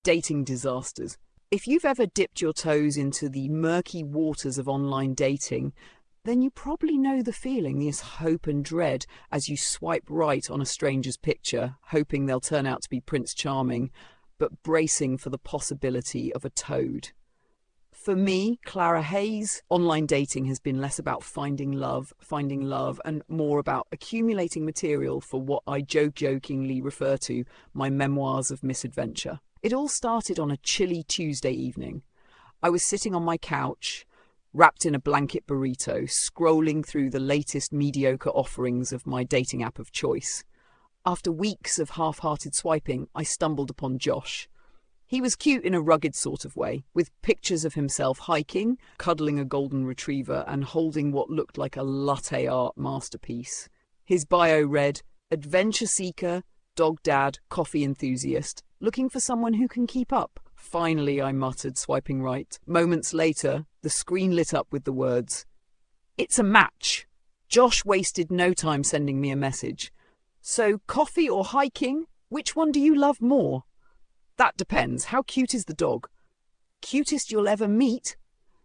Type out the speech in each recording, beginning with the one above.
Dating disasters. If you've ever dipped your toes into the murky waters of online dating, then you probably know the feeling, this hope and dread as you swipe right on a stranger's picture, hoping they'll turn out to be Prince Charming, but bracing for the possibility of a toad. For me, Clara Hayes, online dating has been less about finding love, and more about accumulating material for what I jokingly refer to my memoirs of misadventure. It all started on a chilly Tuesday evening. I was sitting on my couch, wrapped in a blanket burrito, scrolling through the latest mediocre offerings of my dating app of choice. After weeks of half-hearted swiping, I stumbled upon Josh. He was cute in a rugged sort of way, with pictures of himself hiking, cuddling a golden retriever, and holding what looked like a latte art masterpiece. His bio read, "Adventure seeker, dog dad, coffee enthusiast, looking for someone who can keep up." "Finally," I muttered, swiping right. Moments later, the screen lit up with the words, "It's a match." Josh wasted no time sending me a message. "So, coffee or hiking? Which one do you love more?" "That depends. How cute is the dog?" "Cutest you'll ever meet?"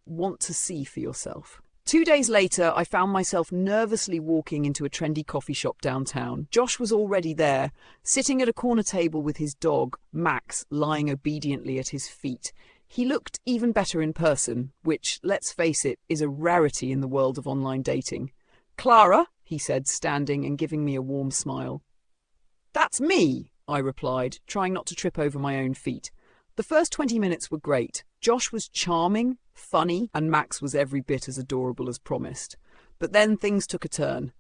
Want to see for yourself. 2 days later, I found myself nervously walking into a trendy coffee shop downtown. Josh was already there, sitting at a corner table with his dog, Max, lying obediently at his feet. He looked even better in person, which, let's face it, is a rarity in the world of online dating. "Clara," he said, standing and giving me a warm smile. "That's me," I replied, trying not to trip over my own feet. The first 20 minutes were great. Josh was charming, funny, and Max was every bit as adorable as promised. But then things took a turn.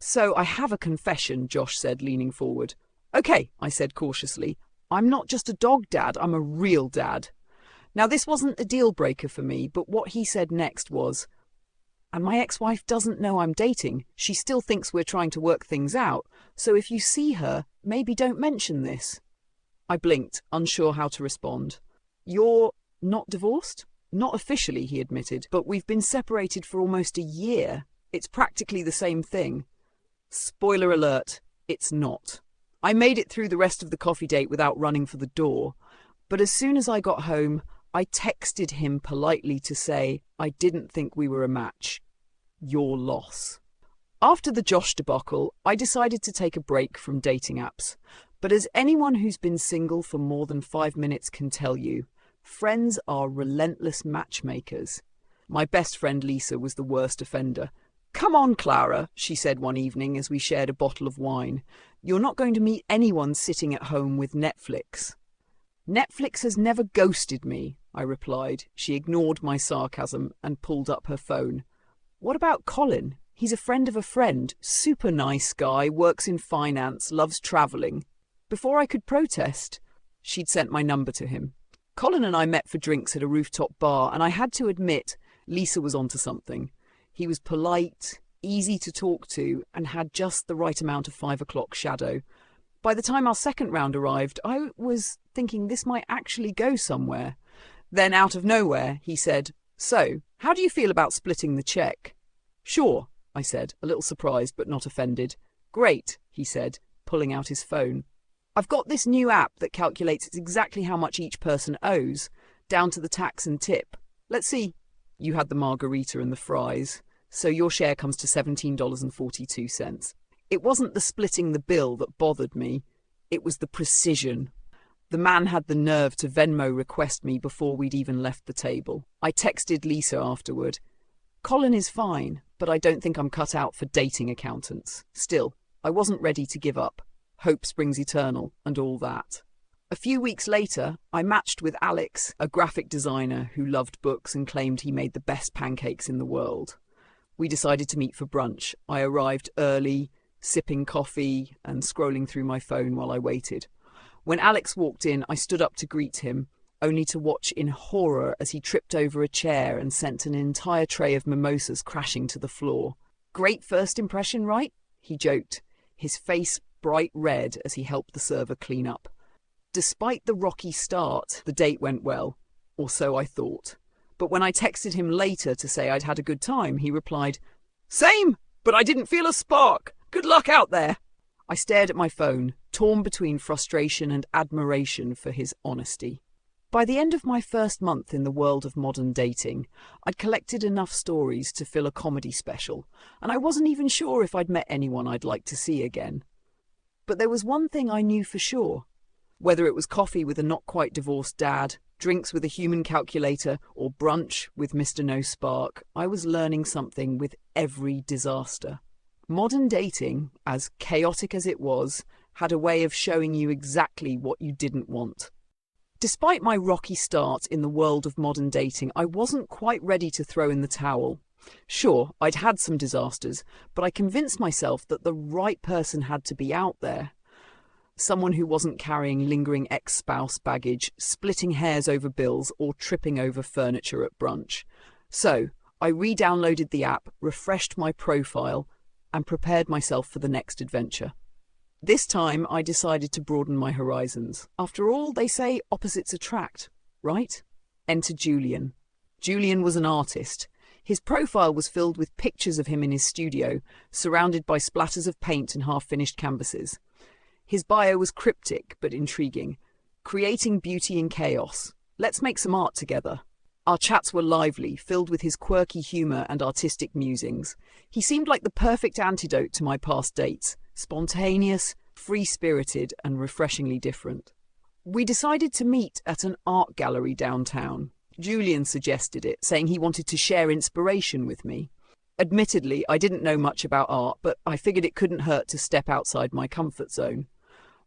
"So I have a confession," Josh said, leaning forward. "Okay," I said cautiously. "I'm not just a dog dad, I'm a real dad." Now, this wasn't a deal breaker for me, but what he said next was, "And my ex-wife doesn't know I'm dating. She still thinks we're trying to work things out. So if you see her, maybe don't mention this." I blinked, unsure how to respond. "You're not divorced?" "Not officially," he admitted, "but we've been separated for almost a year. It's practically the same thing." Spoiler alert, it's not. I made it through the rest of the coffee date without running for the door, but as soon as I got home, I texted him politely to say I didn't think we were a match. Your loss. After the Josh debacle, I decided to take a break from dating apps. But as anyone who's been single for more than 5 minutes can tell you, friends are relentless matchmakers. My best friend Lisa was the worst offender. "Come on, Clara," she said one evening as we shared a bottle of wine. "You're not going to meet anyone sitting at home with Netflix." "Netflix has never ghosted me," I replied. She ignored my sarcasm and pulled up her phone. "What about Colin? He's a friend of a friend, super nice guy, works in finance, loves travelling." Before I could protest, she'd sent my number to him. Colin and I met for drinks at a rooftop bar, and I had to admit Lisa was onto something. He was polite, easy to talk to, and had just the right amount of 5 o'clock shadow. By the time our second round arrived, I was thinking this might actually go somewhere. Then, out of nowhere, he said, "So, how do you feel about splitting the check?" "Sure," I said, a little surprised but not offended. "Great," he said, pulling out his phone. "I've got this new app that calculates exactly how much each person owes, down to the tax and tip. Let's see. You had the margarita and the fries, so your share comes to $17.42. It wasn't the splitting the bill that bothered me. It was the precision. The man had the nerve to Venmo request me before we'd even left the table. I texted Lisa afterward. "Colin is fine, but I don't think I'm cut out for dating accountants." Still, I wasn't ready to give up. Hope springs eternal, and all that. A few weeks later, I matched with Alex, a graphic designer who loved books and claimed he made the best pancakes in the world. We decided to meet for brunch. I arrived early, sipping coffee and scrolling through my phone while I waited. When Alex walked in, I stood up to greet him, only to watch in horror as he tripped over a chair and sent an entire tray of mimosas crashing to the floor. "Great first impression, right?" he joked, his face bright red as he helped the server clean up. Despite the rocky start, the date went well, or so I thought. But when I texted him later to say I'd had a good time, he replied, "Same, but I didn't feel a spark. Good luck out there." I stared at my phone, torn between frustration and admiration for his honesty. By the end of my first month in the world of modern dating, I'd collected enough stories to fill a comedy special, and I wasn't even sure if I'd met anyone I'd like to see again. But there was one thing I knew for sure. Whether it was coffee with a not-quite-divorced dad, drinks with a human calculator, or brunch with Mr. No Spark, I was learning something with every disaster. Modern dating, as chaotic as it was, had a way of showing you exactly what you didn't want. Despite my rocky start in the world of modern dating, I wasn't quite ready to throw in the towel. Sure, I'd had some disasters, but I convinced myself that the right person had to be out there. Someone who wasn't carrying lingering ex-spouse baggage, splitting hairs over bills, or tripping over furniture at brunch. So, I re-downloaded the app, refreshed my profile, and prepared myself for the next adventure. This time, I decided to broaden my horizons. After all, they say opposites attract, right? Enter Julian. Julian was an artist. His profile was filled with pictures of him in his studio, surrounded by splatters of paint and half-finished canvases. His bio was cryptic but intriguing. Creating beauty in chaos. Let's make some art together. Our chats were lively, filled with his quirky humour and artistic musings. He seemed like the perfect antidote to my past dates. Spontaneous, free-spirited, and refreshingly different. We decided to meet at an art gallery downtown. Julian suggested it, saying he wanted to share inspiration with me. Admittedly, I didn't know much about art, but I figured it couldn't hurt to step outside my comfort zone.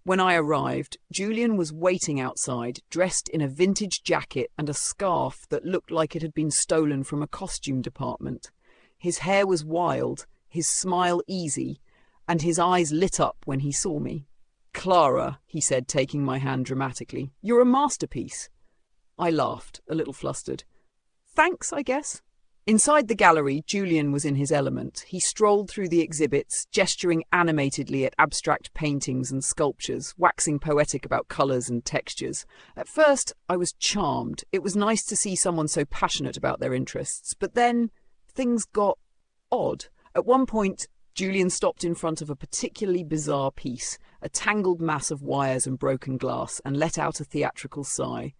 When I arrived, Julian was waiting outside, dressed in a vintage jacket and a scarf that looked like it had been stolen from a costume department. His hair was wild, his smile easy, and his eyes lit up when he saw me. "Clara," he said, taking my hand dramatically, "you're a masterpiece." I laughed, a little flustered. "Thanks, I guess." Inside the gallery, Julian was in his element. He strolled through the exhibits, gesturing animatedly at abstract paintings and sculptures, waxing poetic about colours and textures. At first, I was charmed. It was nice to see someone so passionate about their interests. But then, things got odd. At one point, Julian stopped in front of a particularly bizarre piece, a tangled mass of wires and broken glass, and let out a theatrical sigh.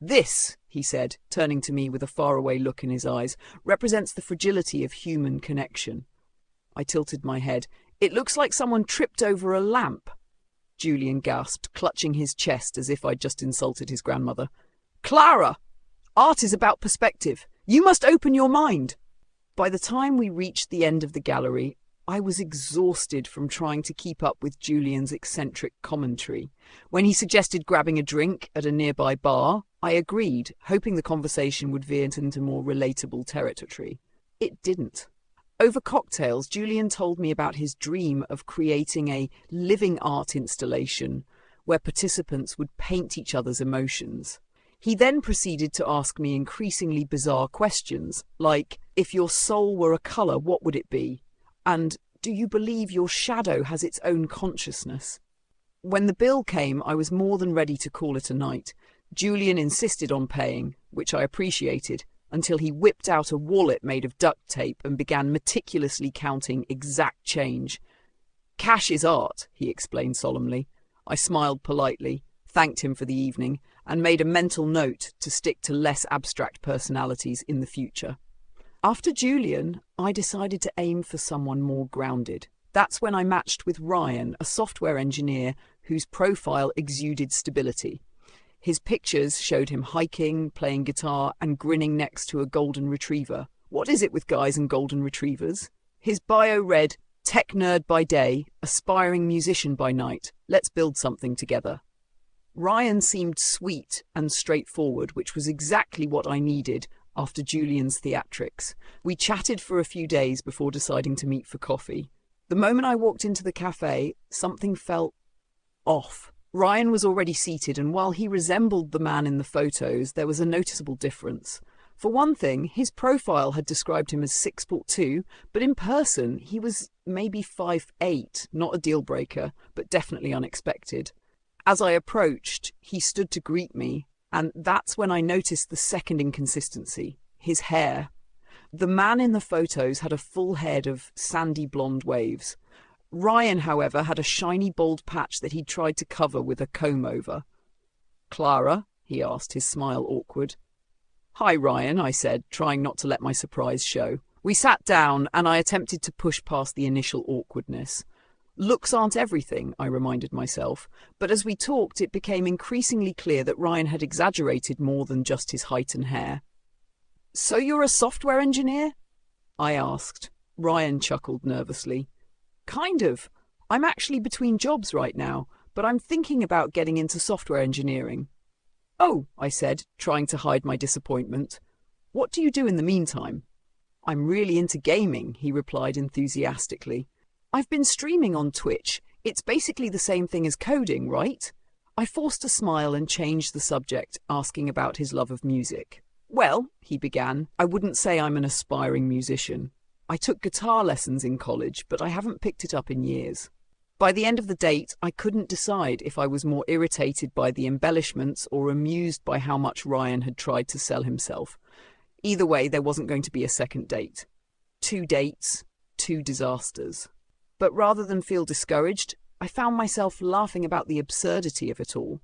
"This," he said, turning to me with a faraway look in his eyes, "represents the fragility of human connection." I tilted my head. "It looks like someone tripped over a lamp." Julian gasped, clutching his chest as if I'd just insulted his grandmother. "Clara! Art is about perspective. You must open your mind." By the time we reached the end of the gallery, I was exhausted from trying to keep up with Julian's eccentric commentary. When he suggested grabbing a drink at a nearby bar, I agreed, hoping the conversation would veer into more relatable territory. It didn't. Over cocktails, Julian told me about his dream of creating a living art installation where participants would paint each other's emotions. He then proceeded to ask me increasingly bizarre questions, like, if your soul were a colour, what would it be? And do you believe your shadow has its own consciousness? When the bill came, I was more than ready to call it a night. Julian insisted on paying, which I appreciated, until he whipped out a wallet made of duct tape and began meticulously counting exact change. "Cash is art," he explained solemnly. I smiled politely, thanked him for the evening, and made a mental note to stick to less abstract personalities in the future. After Julian, I decided to aim for someone more grounded. That's when I matched with Ryan, a software engineer whose profile exuded stability. His pictures showed him hiking, playing guitar, and grinning next to a golden retriever. What is it with guys and golden retrievers? His bio read, "Tech nerd by day, aspiring musician by night. Let's build something together." Ryan seemed sweet and straightforward, which was exactly what I needed after Julian's theatrics. We chatted for a few days before deciding to meet for coffee. The moment I walked into the cafe, something felt off. Ryan was already seated, and while he resembled the man in the photos, there was a noticeable difference. For one thing, his profile had described him as 6'2", but in person, he was maybe 5'8", not a deal-breaker, but definitely unexpected. As I approached, he stood to greet me, and that's when I noticed the second inconsistency, his hair. The man in the photos had a full head of sandy blonde waves. Ryan, however, had a shiny bald patch that he'd tried to cover with a comb over. "Clara?" he asked, his smile awkward. "Hi, Ryan," I said, trying not to let my surprise show. We sat down, and I attempted to push past the initial awkwardness. Looks aren't everything, I reminded myself, but as we talked it became increasingly clear that Ryan had exaggerated more than just his height and hair. "So you're a software engineer?" I asked. Ryan chuckled nervously. "Kind of. I'm actually between jobs right now, but I'm thinking about getting into software engineering." "Oh," I said, trying to hide my disappointment. "What do you do in the meantime?" "I'm really into gaming," he replied enthusiastically. "I've been streaming on Twitch. It's basically the same thing as coding, right?" I forced a smile and changed the subject, asking about his love of music. "Well," he began, "I wouldn't say I'm an aspiring musician. I took guitar lessons in college, but I haven't picked it up in years." By the end of the date, I couldn't decide if I was more irritated by the embellishments or amused by how much Ryan had tried to sell himself. Either way, there wasn't going to be a second date. 2 dates, 2 disasters. But rather than feel discouraged, I found myself laughing about the absurdity of it all.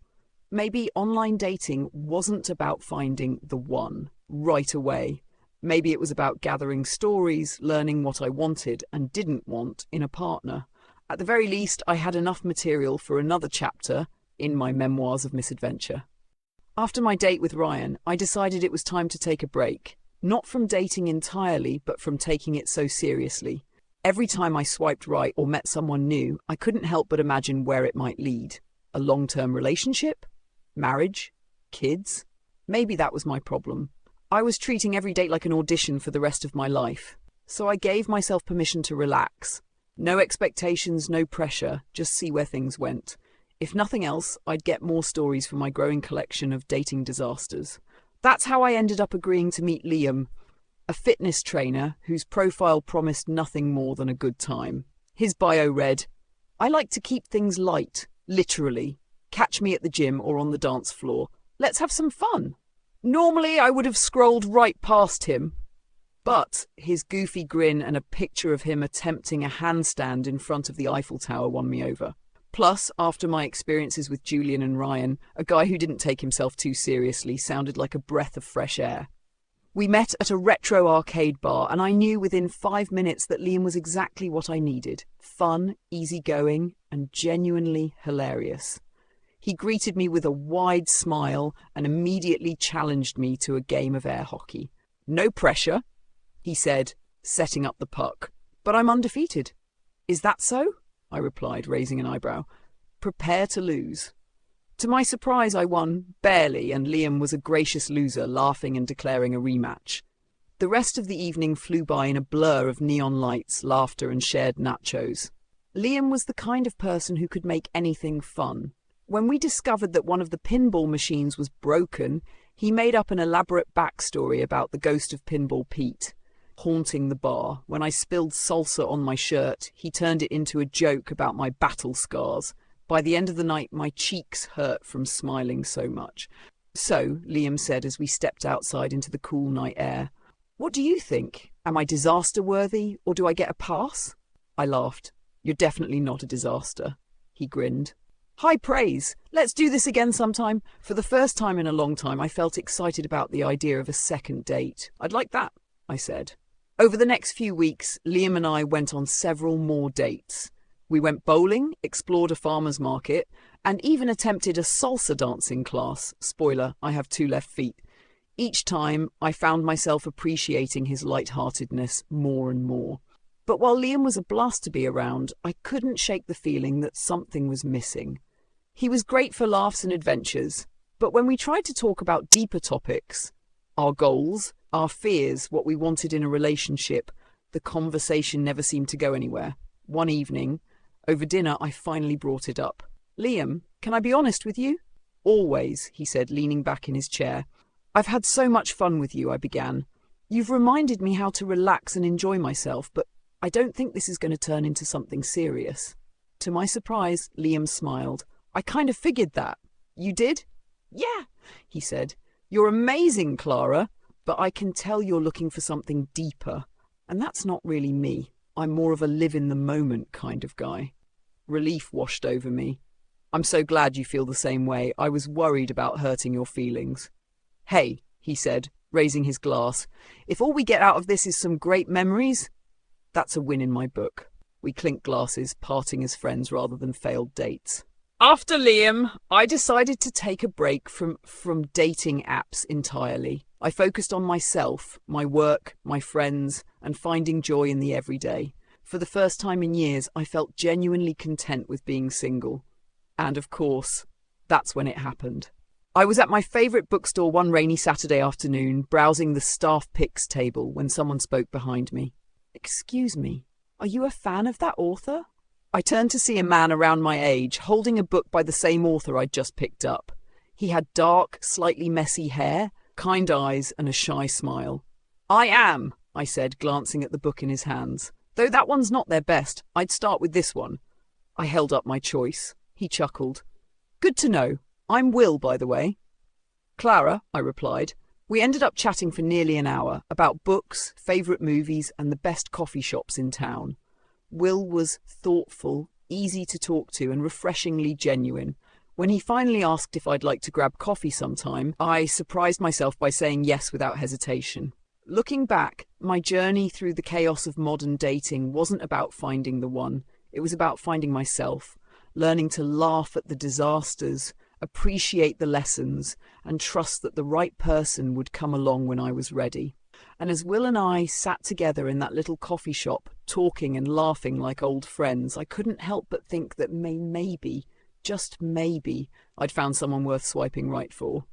Maybe online dating wasn't about finding the one right away. Maybe it was about gathering stories, learning what I wanted and didn't want in a partner. At the very least, I had enough material for another chapter in my memoirs of misadventure. After my date with Ryan, I decided it was time to take a break. Not from dating entirely, but from taking it so seriously. Every time I swiped right or met someone new, I couldn't help but imagine where it might lead. A long-term relationship? Marriage? Kids? Maybe that was my problem. I was treating every date like an audition for the rest of my life. So I gave myself permission to relax. No expectations, no pressure, just see where things went. If nothing else, I'd get more stories from my growing collection of dating disasters. That's how I ended up agreeing to meet Liam, a fitness trainer whose profile promised nothing more than a good time. His bio read, "I like to keep things light, literally. Catch me at the gym or on the dance floor. Let's have some fun." Normally, I would have scrolled right past him, but his goofy grin and a picture of him attempting a handstand in front of the Eiffel Tower won me over. Plus, after my experiences with Julian and Ryan, a guy who didn't take himself too seriously sounded like a breath of fresh air. We met at a retro arcade bar, and I knew within 5 minutes that Liam was exactly what I needed. Fun, easygoing, and genuinely hilarious. He greeted me with a wide smile and immediately challenged me to a game of air hockey. "No pressure," he said, setting up the puck. "But I'm undefeated." "Is that so?" I replied, raising an eyebrow. "Prepare to lose." To my surprise, I won, barely, and Liam was a gracious loser, laughing and declaring a rematch. The rest of the evening flew by in a blur of neon lights, laughter, and shared nachos. Liam was the kind of person who could make anything fun. When we discovered that one of the pinball machines was broken, he made up an elaborate backstory about the ghost of Pinball Pete haunting the bar. When I spilled salsa on my shirt, he turned it into a joke about my battle scars. By the end of the night, my cheeks hurt from smiling so much. "So," Liam said as we stepped outside into the cool night air, "what do you think? Am I disaster-worthy, or do I get a pass?" I laughed. "You're definitely not a disaster." He grinned. "High praise. Let's do this again sometime." For the first time in a long time, I felt excited about the idea of a second date. "I'd like that," I said. Over the next few weeks, Liam and I went on several more dates. We went bowling, explored a farmer's market, and even attempted a salsa dancing class. Spoiler, I have 2 left feet. Each time, I found myself appreciating his lightheartedness more and more. But while Liam was a blast to be around, I couldn't shake the feeling that something was missing. He was great for laughs and adventures, but when we tried to talk about deeper topics, our goals, our fears, what we wanted in a relationship, the conversation never seemed to go anywhere. One evening, over dinner, I finally brought it up. "Liam, can I be honest with you?" "Always," he said, leaning back in his chair. "I've had so much fun with you," I began. "You've reminded me how to relax and enjoy myself, but I don't think this is going to turn into something serious." To my surprise, Liam smiled. "I kind of figured that." "You did?" "Yeah," he said. "You're amazing, Clara, but I can tell you're looking for something deeper, and that's not really me." I'm more of a live-in-the-moment kind of guy. Relief washed over me. I'm so glad you feel the same way. I was worried about hurting your feelings. Hey, he said, raising his glass, if all we get out of this is some great memories, that's a win in my book. We clinked glasses, parting as friends rather than failed dates. After Liam, I decided to take a break from dating apps entirely. I focused on myself, my work, my friends, and finding joy in the everyday. For the first time in years, I felt genuinely content with being single. And of course, that's when it happened. I was at my favourite bookstore one rainy Saturday afternoon, browsing the staff picks table when someone spoke behind me. Excuse me, are you a fan of that author? I turned to see a man around my age, holding a book by the same author I'd just picked up. He had dark, slightly messy hair, kind eyes, and a shy smile. I am, I said, glancing at the book in his hands. Though that one's not their best, I'd start with this one. I held up my choice. He chuckled. Good to know. I'm Will, by the way. Clara, I replied. We ended up chatting for nearly an hour about books, favourite movies, and the best coffee shops in town. Will was thoughtful, easy to talk to, and refreshingly genuine. When he finally asked if I'd like to grab coffee sometime, I surprised myself by saying yes without hesitation. Looking back, my journey through the chaos of modern dating wasn't about finding the one. It was about finding myself, learning to laugh at the disasters, appreciate the lessons, and trust that the right person would come along when I was ready. And as Will and I sat together in that little coffee shop, talking and laughing like old friends, I couldn't help but think that maybe, just maybe, I'd found someone worth swiping right for.